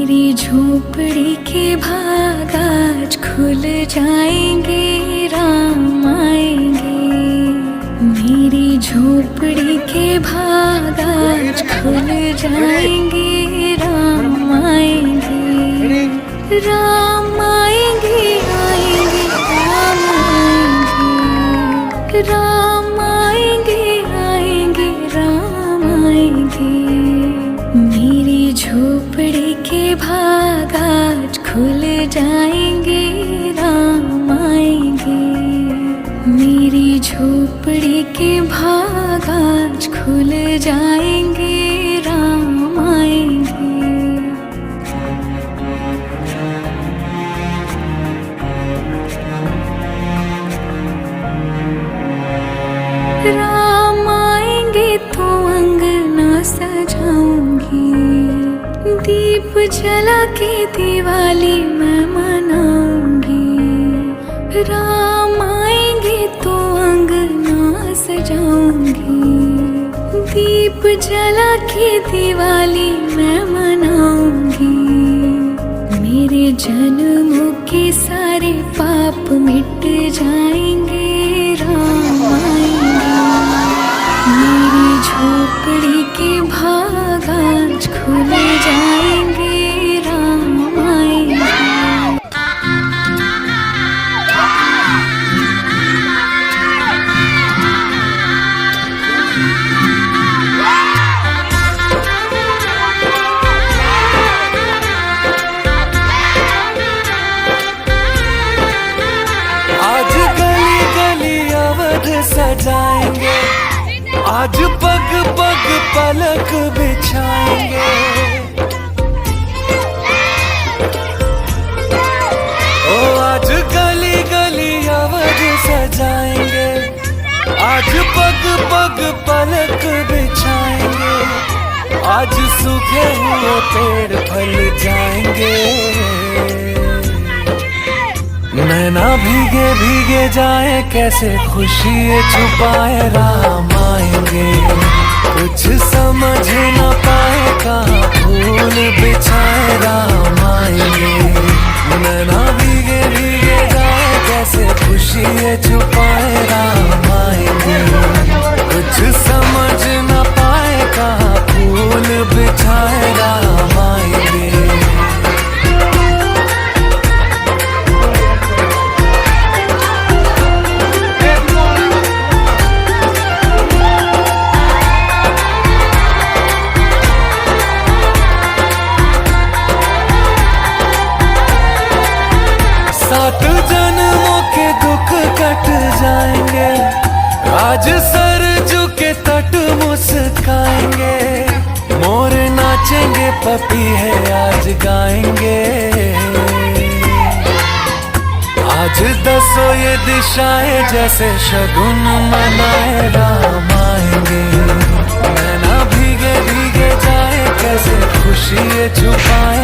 मेरी झोपड़ी के भाग आज खुल जाएंगे, राम आएंगे। मेरी झोपड़ी के भाग आज खुल जाएंगे, राम आएंगे। राम आएंगे, आएंगे, राम आएंगे। राम आएंगे, आएंगे, राम आएंगे। मेरी झोपड़ी के भाग आज खुल जाएंगे, राम आएंगे। मेरी झोपड़ी के भाग आज खुल जाएंगे, राम आएंगे। राम आएंगे तो अंगना सजाऊंगी, दीप जला के दिवाली मैं मनाऊंगी। राम आएंगे तो अंगना सजाऊंगी, दीप जला के दिवाली मैं मनाऊंगी। मेरे जन्मों के सारे पाप मिट जाएंगे, राम आएंगे। मेरी झोपड़ी के भाग आज खुल जाएंगे, राम आएंगे। आज गली गली अवध सजाएंगे, आज पग पग पलक बिछाएंगे। ओ आज गली गली अवध सजाएंगे, आज पग पग पलक बिछाएंगे। आज सूखे हुए पेड़ फल जाएंगे, नैना भीगे भीगे जाए कैसे खुशी छुपाए, राम आएंगे। कुछ समझ न पाए कहाँ फूल बिछाए, राम आएंगे। नैना भीगे भीगे जाए कैसे खुशी छुपाए, राम आएंगे। कुछ समझ न पाए कहाँ फूल बिछाए, राम आएंगे। सात जन्मों के दुख कट जाएंगे, आज सर झुके तट मुस्काएंगे। मोर नाचेंगे पपीहे आज गाएंगे, आज दसों ये दिशाएं जैसे शगुन मनाए, राम आएंगे। नैना भीगे भीगे जाए कैसे खुशी छुपाए,